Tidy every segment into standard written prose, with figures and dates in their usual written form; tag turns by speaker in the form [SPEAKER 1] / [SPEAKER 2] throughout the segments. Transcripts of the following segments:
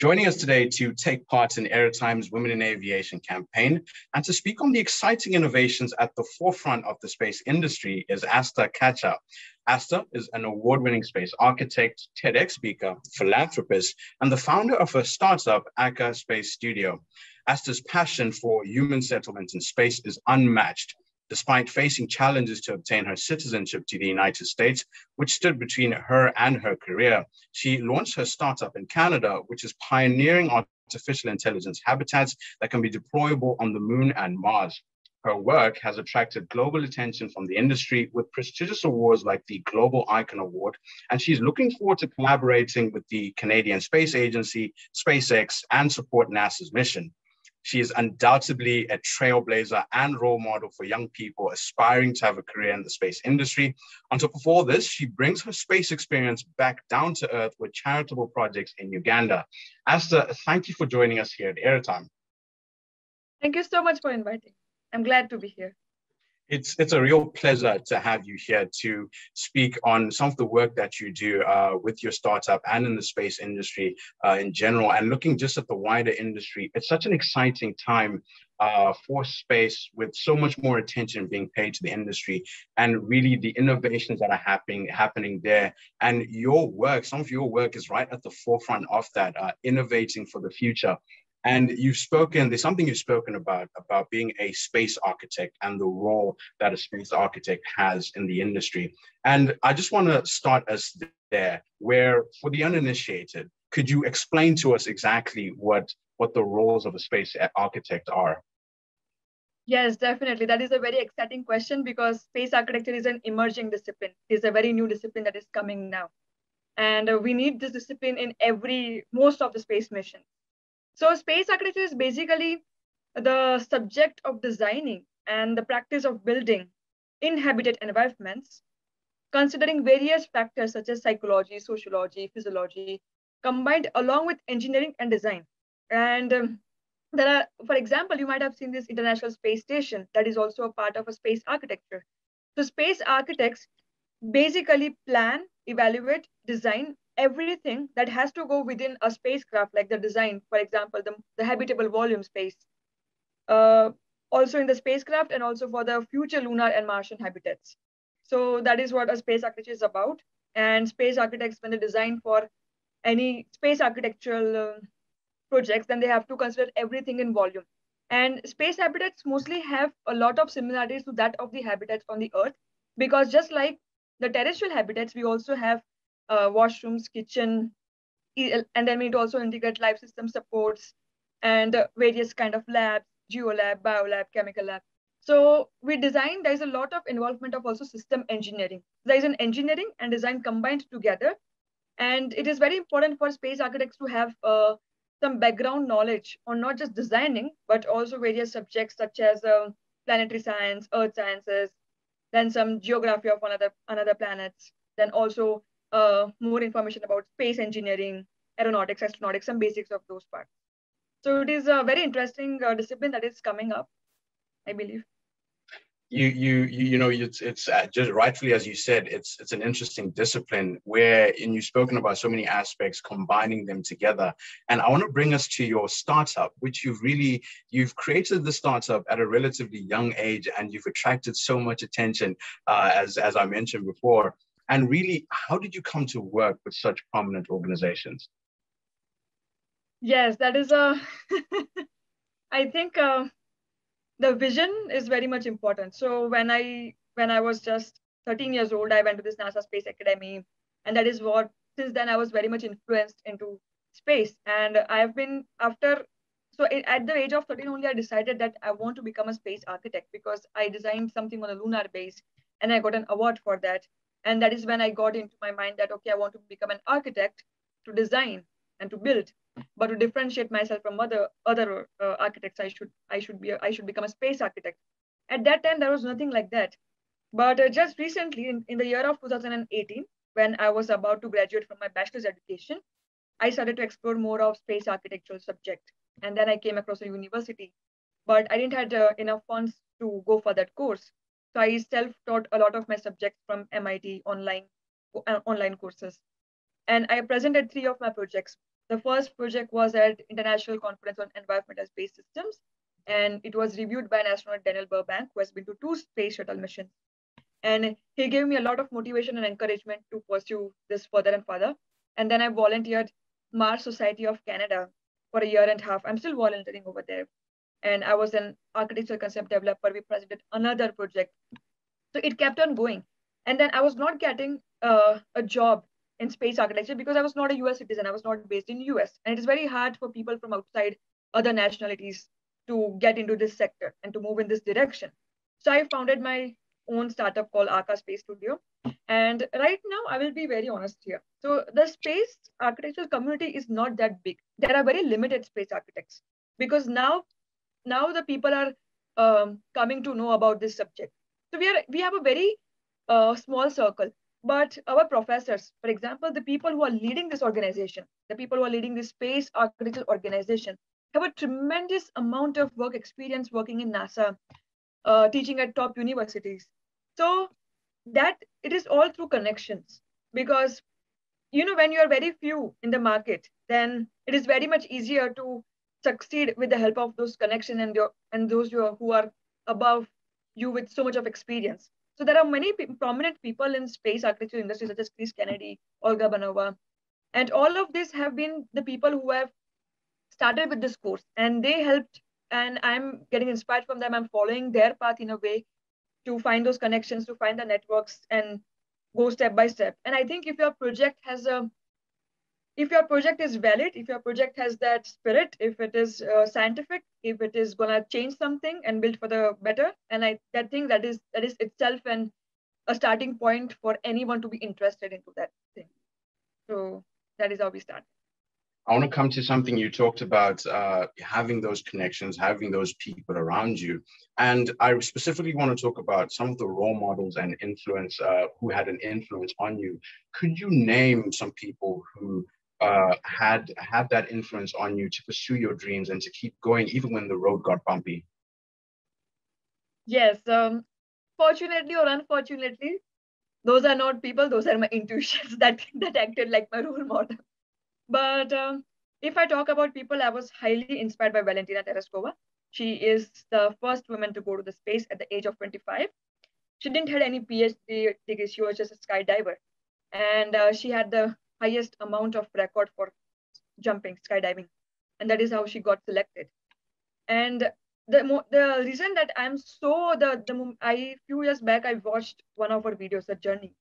[SPEAKER 1] Joining us today to take part in AeroTime's Women in Aviation campaign and to speak on the exciting innovations at the forefront of the space industry is Aastha Kacha. Aastha is an award-winning space architect, TEDx speaker, philanthropist, and the founder of a startup, AAKA Space Studio. Aastha's passion for human settlement in space is unmatched. Despite facing challenges to obtain her citizenship to the United States, which stood between her and her career, she launched her startup in Canada, which is pioneering artificial intelligence habitats that can be deployable on the Moon and Mars. Her work has attracted global attention from the industry with prestigious awards like the Global Icon Award, and she's looking forward to collaborating with the Canadian Space Agency, SpaceX, and support NASA's mission. She is undoubtedly a trailblazer and role model for young people aspiring to have a career in the space industry. On top of all this, she brings her space experience back down to earth with charitable projects in Uganda. Aastha, thank you for joining us here at AeroTime.
[SPEAKER 2] Thank you so much for inviting. I'm glad to be here.
[SPEAKER 1] It's a real pleasure to have you here to speak on some of the work that you do with your startup and in the space industry in general, and looking just at the wider industry. It's such an exciting time for space, with so much more attention being paid to the industry and really the innovations that are happening there. And your work, some of your work is right at the forefront of that, innovating for the future. And there's something you've spoken about being a space architect and the role that a space architect has in the industry. And I just want to start us there, where for the uninitiated, could you explain to us exactly what the roles of a space architect are?
[SPEAKER 2] Yes, definitely. That is a very exciting question because space architecture is an emerging discipline. It is a very new discipline that is coming now. And we need this discipline in most of the space missions. So space architecture is basically the subject of designing and the practice of building inhabited environments, considering various factors such as psychology, sociology, physiology, combined along with engineering and design. And there are, for example, you might have seen this International Space Station that is also a part of a space architecture. So space architects basically plan, evaluate, design everything that has to go within a spacecraft, like the design, for example, the habitable volume space, also in the spacecraft and also for the future lunar and Martian habitats. So that is what a space architecture is about. And space architects, when they design for any space architectural projects, then they have to consider everything in volume. And space habitats mostly have a lot of similarities to that of the habitats on the Earth, because just like the terrestrial habitats, we also have washrooms, kitchen, and then we also integrate life system supports and various kind of labs, geolab, biolab, chemical lab. So there's a lot of involvement of also system engineering. There is an engineering and design combined together. And it is very important for space architects to have some background knowledge on not just designing, but also various subjects such as planetary science, earth sciences, then some geography of another planets, then also more information about space engineering, aeronautics, astronautics, some basics of those parts. So it is a very interesting discipline that is coming up, I believe.
[SPEAKER 1] It's just rightfully, as you said, it's an interesting discipline and you've spoken about so many aspects, combining them together. And I want to bring us to your startup, which you've created the startup at a relatively young age, and you've attracted so much attention, as I mentioned before. And really, how did you come to work with such prominent organizations?
[SPEAKER 2] Yes, that is I think the vision is very much important. So when I was just 13 years old, I went to this NASA Space Academy, and that is what, since then I was very much influenced into space. And I've been at the age of 13 only, I decided that I want to become a space architect because I designed something on a lunar base and I got an award for that. And that is when I got into my mind that, okay, I want to become an architect to design and to build, but to differentiate myself from other architects, I should become a space architect. At that time, there was nothing like that. But just recently, in the year of 2018, when I was about to graduate from my bachelor's education, I started to explore more of space architectural subject. And then I came across a university, but I didn't have enough funds to go for that course. So I self-taught a lot of my subjects from MIT online courses. And I presented 3 of my projects The first project was at International Conference on Environmental Space Systems, and it was reviewed by an astronaut Daniel Burbank, who has been to 2 space shuttle missions. And he gave me a lot of motivation and encouragement to pursue this further and further. And then I volunteered Mars Society of Canada for a year and a half. I'm still volunteering over there. And I was an architectural concept developer. We presented another project. So it kept on going. And then I was not getting a job in space architecture because I was not a US citizen. I was not based in US. And it is very hard for people from outside other nationalities to get into this sector and to move in this direction. So I founded my own startup called AAKA Space Studio. And right now, I will be very honest here. So the space architectural community is not that big. There are very limited space architects because now the people are coming to know about this subject. So we have a very small circle, but our professors, for example, the people who are leading this organization, the people who are leading this space architectural organization, have a tremendous amount of work experience working in NASA, teaching at top universities. So that it is all through connections because when you are very few in the market, then it is very much easier to succeed with the help of those connections and those who are above you with so much of experience. So there are many prominent people in space architecture industry such as Chris Kennedy, Olga Banova, and all of these have been the people who have started with this course, and they helped, and I'm getting inspired from them. I'm following their path in a way to find those connections, to find the networks and go step by step. And I think if your project is valid, if your project has that spirit, if it is scientific, if it is gonna change something and build for the better, and that thing that is itself a starting point for anyone to be interested into that thing. So that is how we start.
[SPEAKER 1] I want to come to something you talked about, having those connections, having those people around you. And I specifically want to talk about some of the role models and influence who had an influence on you. Could you name some people who had that influence on you to pursue your dreams and to keep going even when the road got bumpy?
[SPEAKER 2] Yes. Fortunately or unfortunately, those are not people, those are my intuitions that acted like my role model. But if I talk about people, I was highly inspired by Valentina Tereshkova. She is the first woman to go to the space at the age of 25. She didn't have any PhD degree. She was just a skydiver. And she had the highest amount of record for jumping, skydiving. And that is how she got selected. And the reason that I'm so, few years back, I watched one of her videos, The Journey.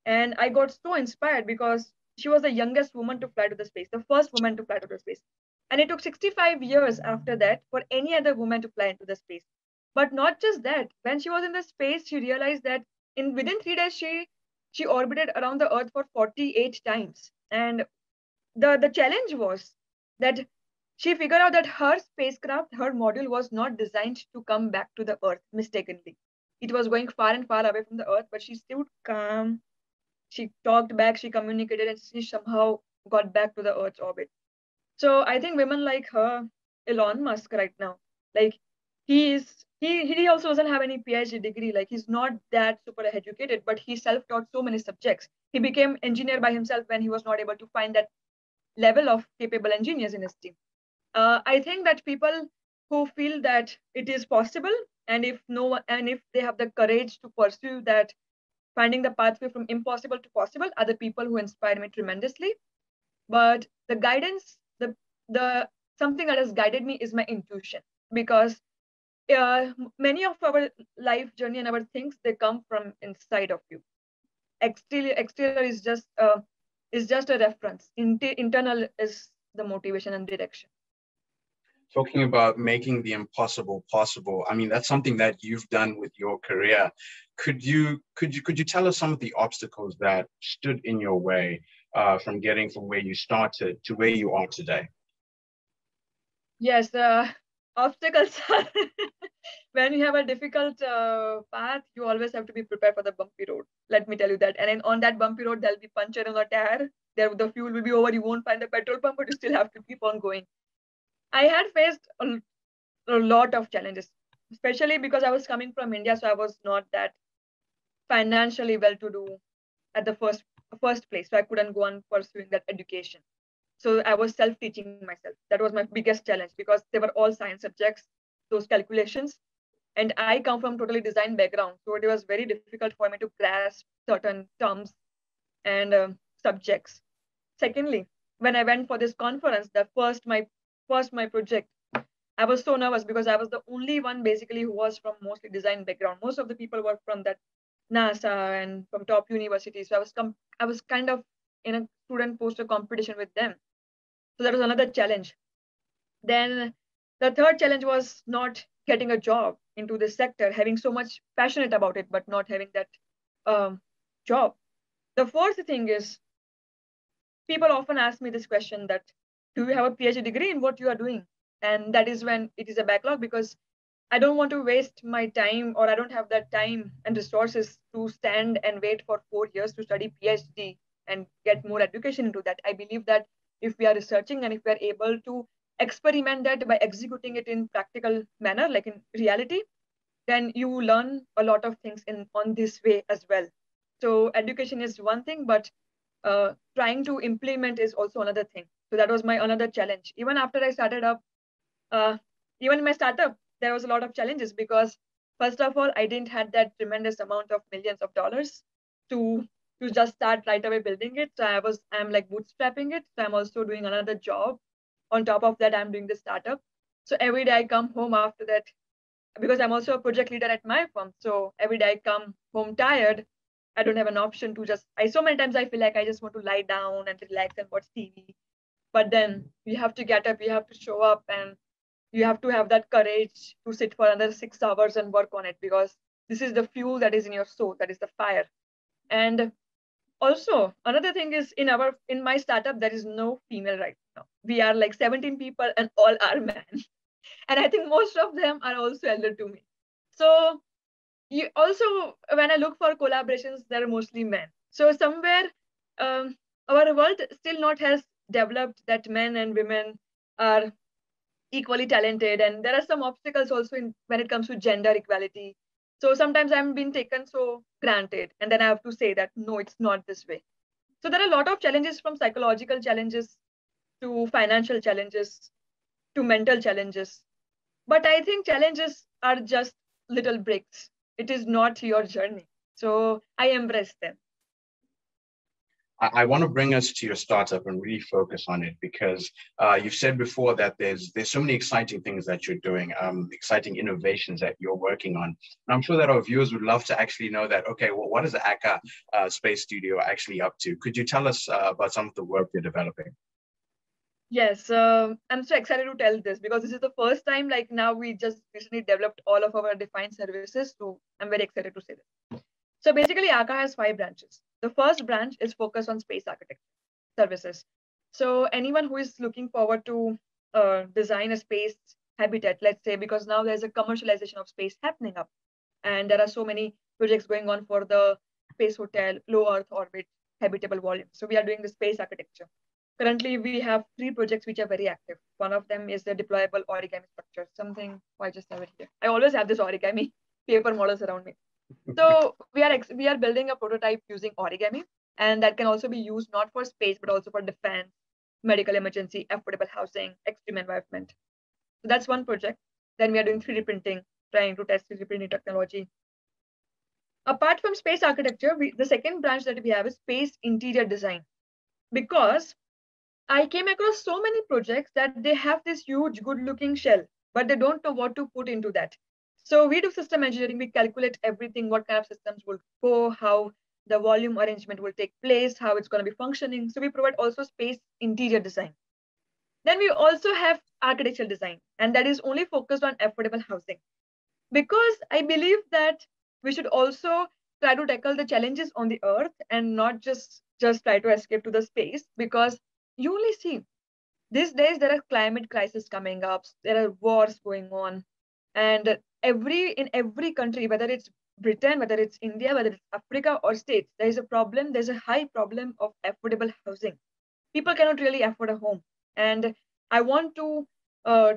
[SPEAKER 2] And I got so inspired because she was the youngest woman to fly to the space, the first woman to fly to the space. And it took 65 years after that for any other woman to fly into the space. But not just that, when she was in the space, she realized that within 3 days, she orbited around the Earth for 48 times. And the challenge was that she figured out that her spacecraft, her module was not designed to come back to the Earth mistakenly. It was going far and far away from the Earth, but she stood calm. She talked back, she communicated, and she somehow got back to the Earth's orbit. So I think women like her, Elon Musk right now, like he also doesn't have any PhD degree. Like he's not that super educated, but he self-taught so many subjects. He became engineer by himself when he was not able to find that level of capable engineers in his team. I think that people who feel that it is possible, and if they have the courage to pursue that, finding the pathway from impossible to possible, are the people who inspire me tremendously. But the guidance, the something that has guided me is my intuition, because many of our life journey and our things, they come from inside of you. Exterior is just a reference. Internal is the motivation and direction.
[SPEAKER 1] Talking about making the impossible possible, I mean, that's something that you've done with your career. Could you tell us some of the obstacles that stood in your way from getting from where you started to where you are today?
[SPEAKER 2] Yes, obstacles are when you have a difficult path, you always have to be prepared for the bumpy road. Let me tell you that. And then on that bumpy road, there'll be puncture on the tire. The fuel will be over. You won't find a petrol pump, but you still have to keep on going. I had faced a lot of challenges, especially because I was coming from India, so I was not that financially well-to-do at the first place, so I couldn't go on pursuing that education. So I was self-teaching myself. That was my biggest challenge because they were all science subjects, those calculations. And I come from totally design background. So it was very difficult for me to grasp certain terms and subjects. Secondly, when I went for this conference, the first my project, I was so nervous because I was the only one basically who was from mostly design background. Most of the people were from that NASA and from top universities. So I was kind of in a student poster competition with them. So that was another challenge. Then the third challenge was not getting a job into this sector, having so much passionate about it, but not having that job. The fourth thing is people often ask me this question that do you have a PhD degree in what you are doing? And that is when it is a backlog because I don't want to waste my time or I don't have that time and resources to stand and wait for 4 years to study PhD and get more education into that. I believe that if we are researching and if we are able to experiment that by executing it in practical manner, like in reality, then you learn a lot of things in on this way as well. So education is one thing, but trying to implement is also another thing. So that was my another challenge. Even after I started up, uh, even in my startup, there was a lot of challenges because first of all, I didn't had that tremendous amount of millions of dollars to to just start right away building it. So I'm like bootstrapping it. So I'm also doing another job. On top of that, I'm doing the startup. So every day I come home after that because I'm also a project leader at my firm. So every day I come home tired. I don't have an option to just I so many times I feel like I just want to lie down and relax and watch TV. But then you have to get up, you have to show up, and you have to have that courage to sit for another 6 hours and work on it because this is the fuel that is in your soul, that is the fire. And also another thing is in my startup there is no female right now. We are like 17 people and all are men. And I think most of them are also elder to me. So you also when I look for collaborations, they're mostly men. So somewhere um, our world still not has developed that men and women are equally talented, and there are some obstacles also in when it comes to gender equality. So sometimes I'm being taken so granted, and then I have to say that no, it's not this way. So there are a lot of challenges, from psychological challenges to financial challenges to mental challenges. But I think challenges are just little bricks. It is not your journey. So I embrace them.
[SPEAKER 1] I want to bring us to your startup and really focus on it because you've said before that there's so many exciting things that you're doing, exciting innovations that you're working on. And I'm sure that our viewers would love to actually know that, okay, well, what is the AAKA Space Studio actually up to? Could you tell us about some of the work you're developing?
[SPEAKER 2] Yes, I'm so excited to tell this because this is the first time, like now we just recently developed all of our defined services. So I'm very excited to say this. So basically, AAKA has 5 branches. The first branch is focused on space architecture services. So anyone who is looking forward to design a space habitat, let's say, because now there's a commercialization of space happening up, and there are so many projects going on for the space hotel, low Earth orbit, habitable volume. So we are doing the space architecture. Currently, we have 3 projects which are very active. One of them is the deployable origami structure, something I just have it here. I always have this origami paper models around me. So we are building a prototype using origami, and that can also be used not for space but also for defense, medical emergency, affordable housing, extreme environment. So that's one project. Then we are doing 3D printing, trying to test 3D printing technology. Apart from space architecture, the second branch that we have is space interior design, because I came across so many projects that they have this huge, good looking shell, but they don't know what to put into that. So we do system engineering, we calculate everything, what kind of systems will go, how the volume arrangement will take place, how it's going to be functioning. So we provide also space interior design. Then we also have architectural design, and that is only focused on affordable housing. Because I believe that we should also try to tackle the challenges on the earth and not just try to escape to the space, because you only see these days there are climate crises coming up, there are wars going on, and in every country, whether it's Britain, whether it's India, whether it's Africa or states, there is a problem, there's a high problem of affordable housing. People cannot really afford a home, and I want to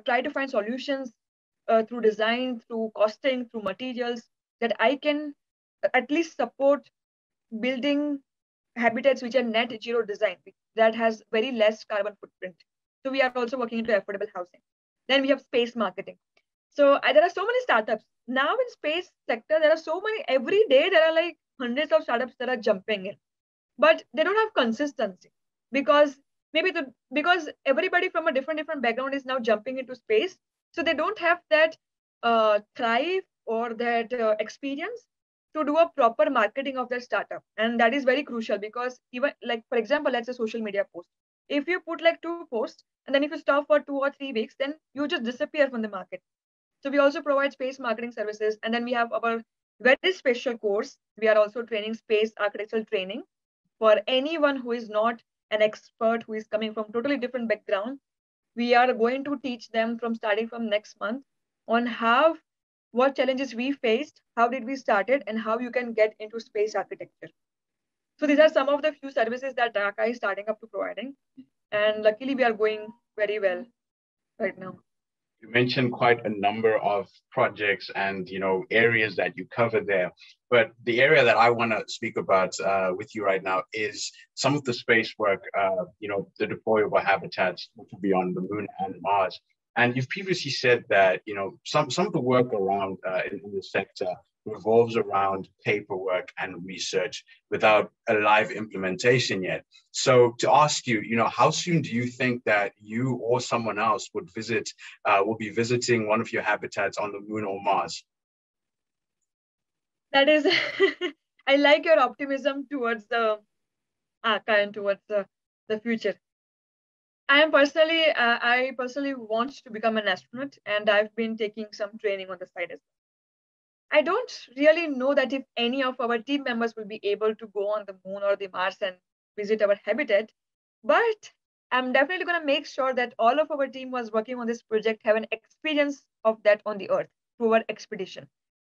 [SPEAKER 2] try to find solutions through design, through costing, through materials, that I can at least support building habitats which are net zero design, that has very less carbon footprint. So we are also working into affordable housing. Then we have space marketing. So there are so many startups now in space sector. There are so many every day. There are like hundreds of startups that are jumping in, but they don't have consistency because because everybody from a different background is now jumping into space, so they don't have that thrive or that experience to do a proper marketing of their startup. And that is very crucial because even like, for example, let's say social media post, if you put like 2 posts and then if you stop for 2 or 3 weeks, then you just disappear from the market. So we also provide space marketing services. And then we have our very special course. We are also training space architectural training for anyone who is not an expert, who is coming from totally different background. We are going to teach them from starting from next month on what challenges we faced, how did we started, and how you can get into space architecture. So these are some of the few services that AAKA is starting up to providing. And luckily we are going very well right now.
[SPEAKER 1] You mentioned quite a number of projects and areas that you cover there, but the area that I want to speak about with you right now is some of the space work, the deployable habitats, which will be on the moon and Mars. And you've previously said that some of the work around in the sector revolves around paperwork and research without a live implementation yet. So to ask you, how soon do you think that you or someone else will be visiting one of your habitats on the moon or Mars?
[SPEAKER 2] That is, I like your optimism towards the AAKA and towards the future. I personally want to become an astronaut, and I've been taking some training on the side as well. I don't really know that if any of our team members will be able to go on the moon or the Mars and visit our habitat, but I'm definitely going to make sure that all of our team was working on this project have an experience of that on the Earth through our expedition,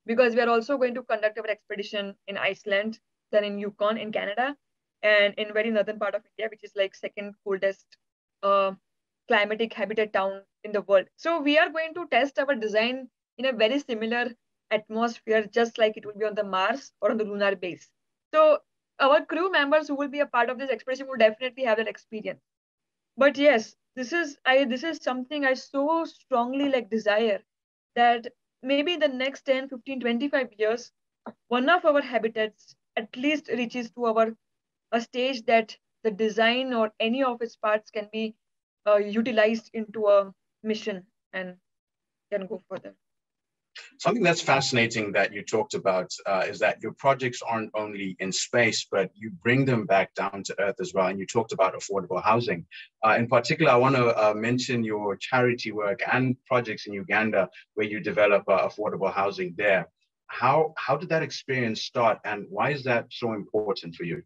[SPEAKER 2] because we are also going to conduct our expedition in Iceland, then in Yukon in Canada, and in very northern part of India, which is like second coldest climatic habitat town in the world. So we are going to test our design in a very similar atmosphere, just like it will be on the Mars or on the lunar base. So our crew members who will be a part of this expedition will definitely have that experience. But yes, this is something I so strongly like desire, that maybe the next 10, 15, 25 years, one of our habitats at least reaches to a stage that the design or any of its parts can be utilized into a mission and can go further.
[SPEAKER 1] Something that's fascinating that you talked about is that your projects aren't only in space, but you bring them back down to Earth as well. And you talked about affordable housing. In particular, I want to mention your charity work and projects in Uganda where you develop affordable housing there. How did that experience start, and why is that so important for you?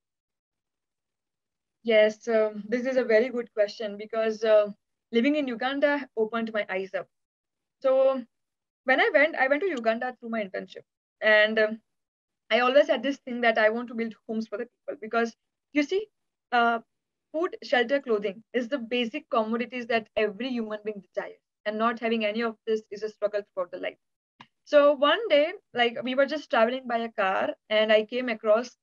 [SPEAKER 2] Yes, this is a very good question, because living in Uganda opened my eyes up. So when I went to Uganda through my internship, and I always had this thing that I want to build homes for the people, because you see, food, shelter, clothing is the basic commodities that every human being desires, and not having any of this is a struggle throughout the life. So one day, like we were just traveling by a car, and I came across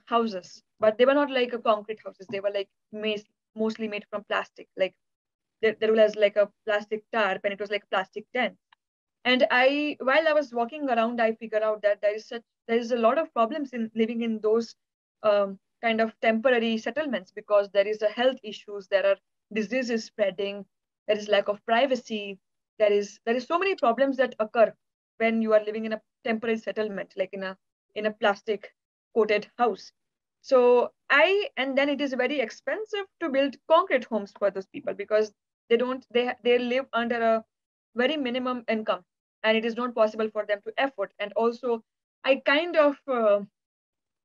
[SPEAKER 2] houses, but they were not like a concrete houses. They were like mostly made from plastic. Like there was like a plastic tarp, and it was like a plastic tent. And while I was walking around, I figured out that there is a lot of problems in living in those kind of temporary settlements, because there is a health issues, there are diseases spreading, there is lack of privacy, there is so many problems that occur when you are living in a temporary settlement, like in a plastic coated house. So and then it is very expensive to build concrete homes for those people, because they live under a very minimum income, and it is not possible for them to afford. And also I kind of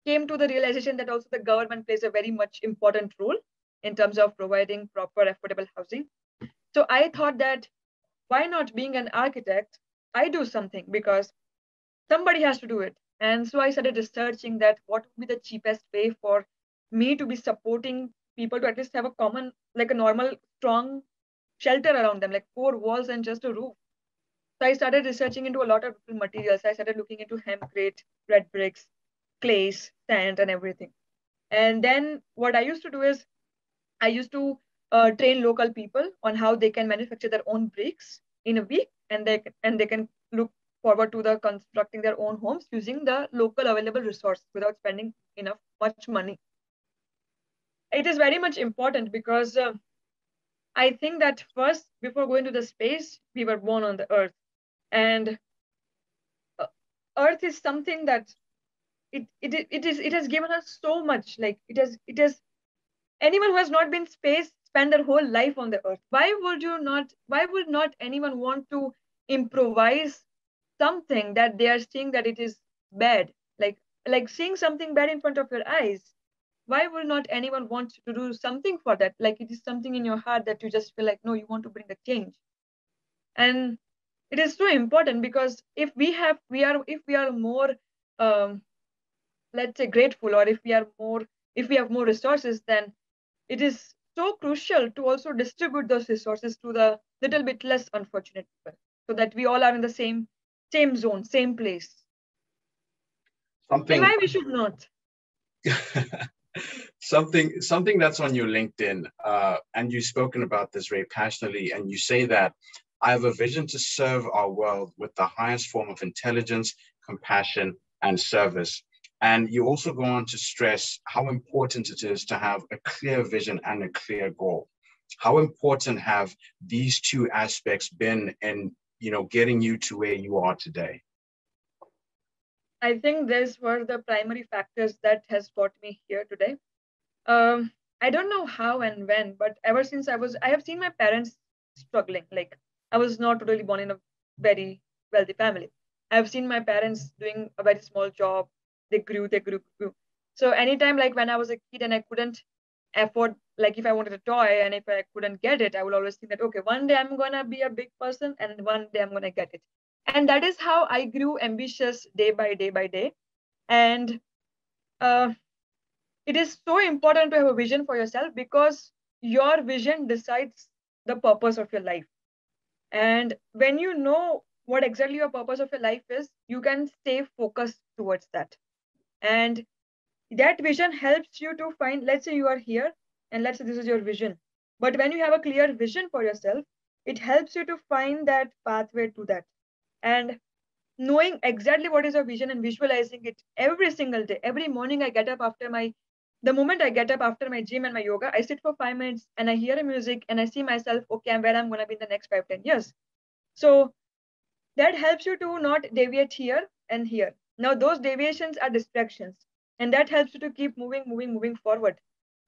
[SPEAKER 2] came to the realization that also the government plays a very much important role in terms of providing proper affordable housing. So I thought that why not, being an architect, I do something, because somebody has to do it. And so I started researching that what would be the cheapest way for me to be supporting people to at least have a common, like a normal, strong shelter around them, like 4 walls and just a roof. So I started researching into a lot of different materials. I started looking into hempcrete, red bricks, clays, sand, and everything. And then what I used to do is I used to train local people on how they can manufacture their own bricks in a week, and they can look forward to the constructing their own homes using the local available resource without spending enough much money. It is very much important because I think that first, before going to the space, we were born on the Earth, and uh, Earth is something that it has given us so much. Like it has anyone who has not been space spend their whole life on the Earth. Why would not anyone want to improvise something that they are seeing that it is bad? Like seeing something bad in front of your eyes. Why will not anyone want to do something for that? Like it is something in your heart that you just feel like, no, you want to bring a change. And it is so important because if we are more um, let's say grateful, or if we have more resources, then it is so crucial to also distribute those resources to the little bit less unfortunate people, so that we all are in the same zone, same place. And
[SPEAKER 1] Something
[SPEAKER 2] why we should not?
[SPEAKER 1] something that's on your LinkedIn, and you've spoken about this very passionately, and you say that I have a vision to serve our world with the highest form of intelligence, compassion, and service. And you also go on to stress how important it is to have a clear vision and a clear goal. How important have these two aspects been in, getting you to where you are today?
[SPEAKER 2] I think these were the primary factors that has got me here today. I don't know how and when, but ever since I have seen my parents struggling. Like I was not really born in a very wealthy family. I have seen my parents doing a very small job. They grew. So anytime, like when I was a kid and I couldn't afford, like if I wanted a toy and if I couldn't get it, I would always think that, okay, one day I'm gonna be a big person and one day I'm gonna get it. And that is how I grew ambitious day by day by day. And uh, it is so important to have a vision for yourself because your vision decides the purpose of your life. And when you know what exactly your purpose of your life is, you can stay focused towards that. And that vision helps you to find, let's say you are here and let's say this is your vision. But when you have a clear vision for yourself, it helps you to find that pathway to that. And knowing exactly what is your vision and visualizing it every single day. Every morning I get up after my the moment I get up after my gym and my yoga, I sit for 5 minutes and I hear a music and I see myself, okay, I'm where I'm gonna be in the next 5, 10 years. So that helps you to not deviate here and here. Now those deviations are distractions, and that helps you to keep moving forward.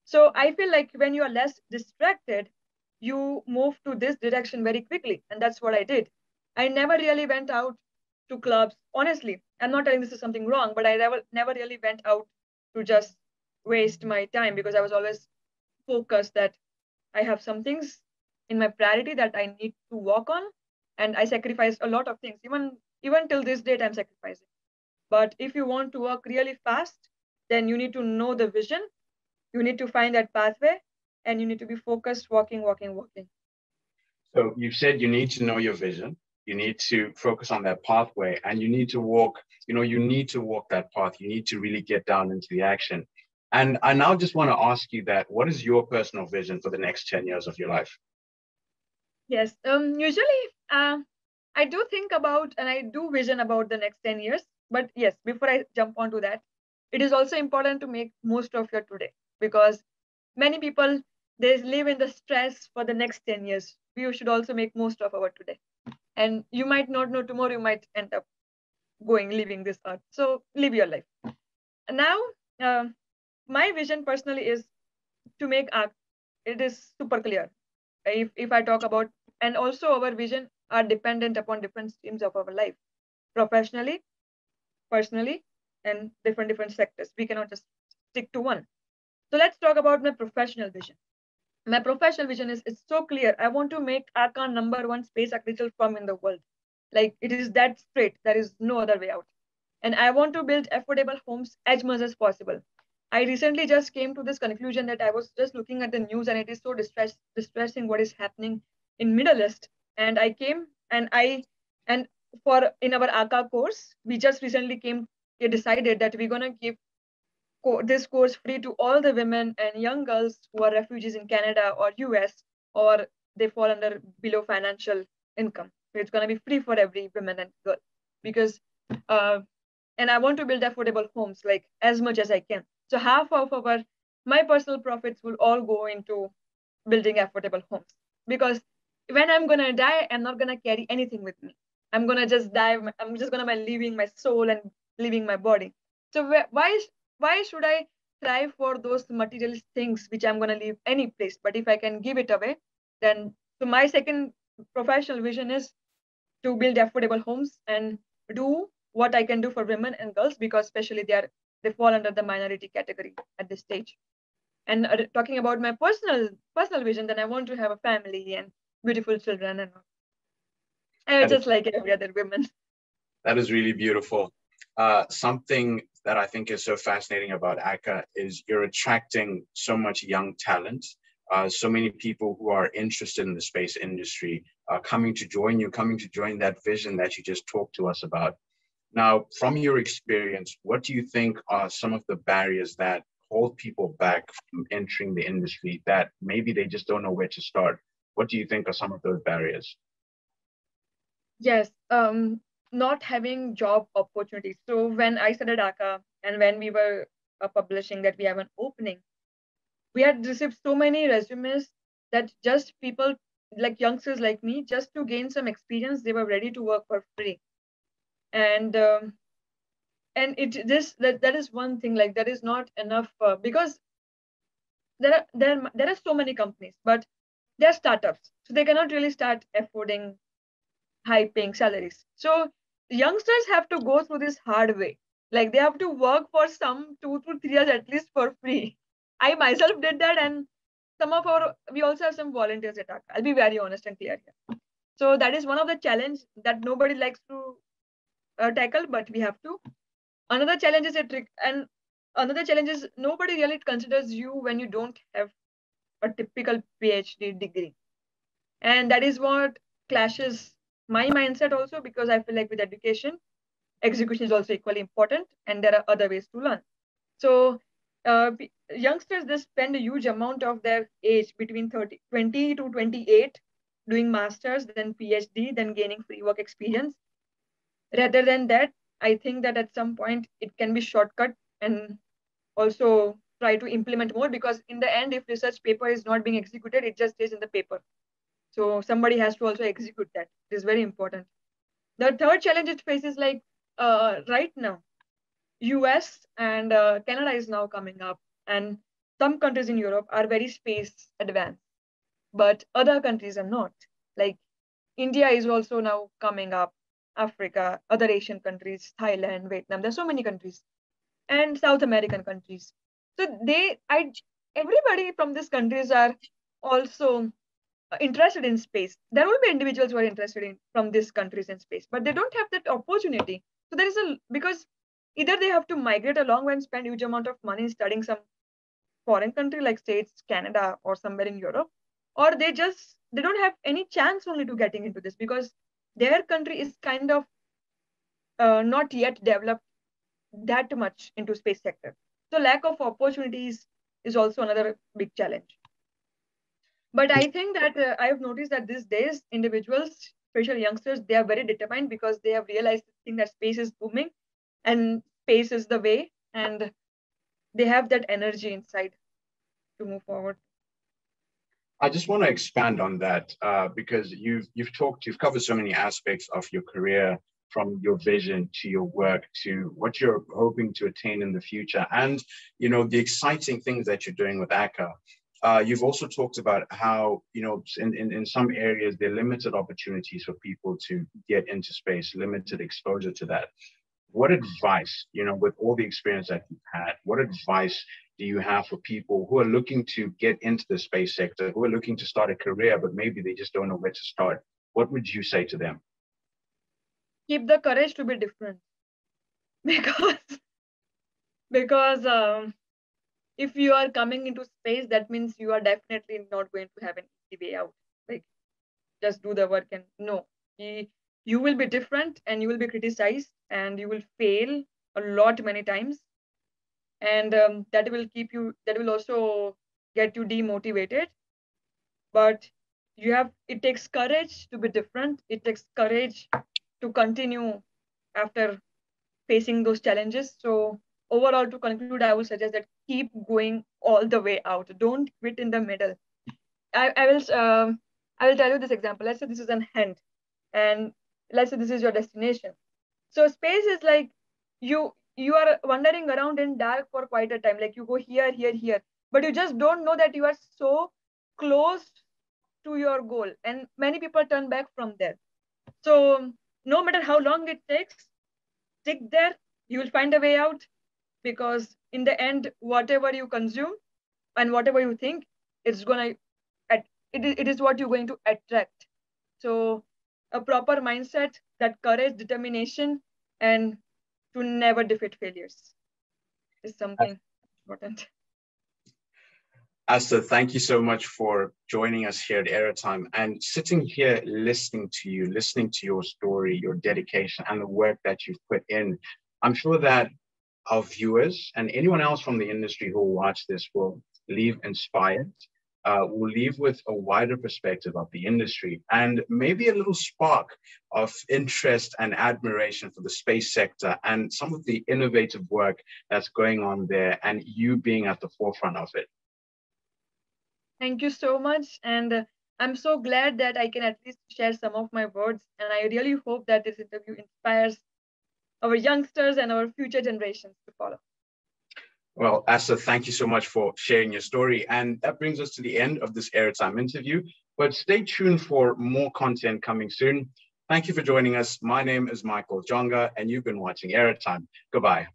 [SPEAKER 2] So I feel like when you are less distracted, you move to this direction very quickly. And that's what I did. I never really went out to clubs. Honestly, I'm not telling this is something wrong, but I never really went out to just waste my time because I was always focused that I have some things in my priority that I need to work on. And I sacrificed a lot of things. Even till this date, I'm sacrificing. But if you want to work really fast, then you need to know the vision, you need to find that pathway, and you need to be focused, walking.
[SPEAKER 1] So you've said you need to know your vision, you need to focus on that pathway, and you need to walk, you need to walk that path. You need to really get down into the action. And I now just want to ask you that, what is your personal vision for the next 10 years of your life?
[SPEAKER 2] Yes. Usually, I do think about and I do vision about the next 10 years. But yes, before I jump onto that, it is also important to make most of your today because many people they live in the stress for the next 10 years. We should also make most of our today. And you might not know tomorrow, you might end up leaving this earth. So live your life. Now, um, my vision personally is to make art. It is super clear. If I talk about, and also our vision are dependent upon different streams of our life, professionally, personally, and different sectors. We cannot just stick to one. So let's talk about my professional vision. My professional vision is it's so clear. I want to make AAKA #1 space agricultural firm in the world. Like it is that straight. There is no other way out. And I want to build affordable homes as much as possible. I recently just came to this conclusion that I was just looking at the news and it is so distressing what is happening in Middle East. And I came and for in our AAKA course, we just recently decided that we're gonna give this course free to all the women and young girls who are refugees in Canada or US, or they fall under below financial income. So it's going to be free for every woman and girl, because and I want to build affordable homes like as much as I can. So half of my personal profits will all go into building affordable homes, because when I'm gonna die, I'm not gonna carry anything with me. I'm gonna just die. I'm just gonna be leaving my soul and leaving my body. So why should I try for those material things which I'm gonna leave any place? But if I can give it away, then so my second professional vision is to build affordable homes and do what I can do for women and girls, because especially they fall under the minority category at this stage. And talking about my personal vision, then I want to have a family and beautiful children, and just like every other woman.
[SPEAKER 1] That is really beautiful. Something that I think is so fascinating about AAKA is you're attracting so much young talent, so many people who are interested in the space industry, coming to join you, coming to join that vision that you just talked to us about. Now, from your experience, what do you think are some of the barriers that hold people back from entering the industry, that maybe they just don't know where to start? What do you think are some of those barriers?
[SPEAKER 2] Yes, not having job opportunities. So when I started AAKA and when we were publishing that we have an opening, we had received so many resumes that just people like youngsters like me, just to gain some experience, they were ready to work for free. And that is one thing, like that is not enough, because there are so many companies, but they're startups, so they cannot really start affording high paying salaries. So youngsters have to go through this hard way, like they have to work for some 2 to 3 years at least for free. I myself did that, and we also have some volunteers at AAKA. I'll be very honest and clear here. So that is one of the challenge that nobody likes to tackle, but we have to. Another challenge is and another challenge is nobody really considers you when you don't have a typical PhD degree, and that is what clashes my mindset also, because I feel like with education, execution is also equally important, and there are other ways to learn. So youngsters, they spend a huge amount of their age between 20 to 28 doing masters, then PhD, then gaining free work experience. Rather than that, I think that at some point it can be shortcut and also try to implement more, because in the end, if research paper is not being executed, it just stays in the paper. So somebody has to also execute that. It is very important. The third challenge it faces, like right now, US and Canada is now coming up, and some countries in Europe are very space advanced, but other countries are not. Like India is also now coming up, Africa, other Asian countries, Thailand, Vietnam. There's so many countries, and South American countries. So everybody from these countries are also interested in space. There will be individuals who are interested in from these countries in space, but they don't have that opportunity. So there is because either they have to migrate a long way and spend huge amount of money studying some foreign country like States, Canada, or somewhere in Europe, or they don't have any chance only to getting into this, because their country is kind of not yet developed that much into space sector. So lack of opportunities is also another big challenge. But I think that I have noticed that these days, individuals, especially youngsters, they are very determined, because they have realized that space is booming and space is the way, and they have that energy inside to move forward.
[SPEAKER 1] I just want to expand on that because you've covered so many aspects of your career, from your vision to your work to what you're hoping to attain in the future, and the exciting things that you're doing with AAKA. You've also talked about how in some areas there are limited opportunities for people to get into space, limited exposure to that. What advice, with all the experience that you've had, what advice do you have for people who are looking to get into the space sector, who are looking to start a career, but maybe they just don't know where to start? What would you say to them?
[SPEAKER 2] Keep the courage to be different, because if you are coming into space, that means you are definitely not going to have an easy way out. Like, just do the work, and no, you will be different, and you will be criticized, and you will fail a lot many times. And that will also get you demotivated. But it takes courage to be different. It takes courage to continue after facing those challenges. So overall, to conclude, I would suggest that keep going all the way out. Don't quit in the middle. I will tell you this example. Let's say this is an hand, and let's say this is your destination. So space is like you are wandering around in dark for quite a time. Like you go here, here, here, but you just don't know that you are so close to your goal. And many people turn back from there. So no matter how long it takes, stick there. You will find a way out, because in the end, whatever you consume and whatever you think, it's gonna it is what you're going to attract. So a proper mindset, that courage, determination, and to never defeat failures is something important.
[SPEAKER 1] Aastha, thank you so much for joining us here at AeroTime and sitting here listening to you, listening to your story, your dedication, and the work that you've put in. I'm sure that our viewers and anyone else from the industry who will watch this will leave inspired, will leave with a wider perspective of the industry and maybe a little spark of interest and admiration for the space sector and some of the innovative work that's going on there and you being at the forefront of it.
[SPEAKER 2] Thank you so much. And I'm so glad that I can at least share some of my words. And I really hope that this interview inspires our youngsters and our future generations to follow.
[SPEAKER 1] Well, Aastha, thank you so much for sharing your story. And that brings us to the end of this AeroTime interview. But stay tuned for more content coming soon. Thank you for joining us. My name is Michael Jonga, and you've been watching AeroTime. Goodbye.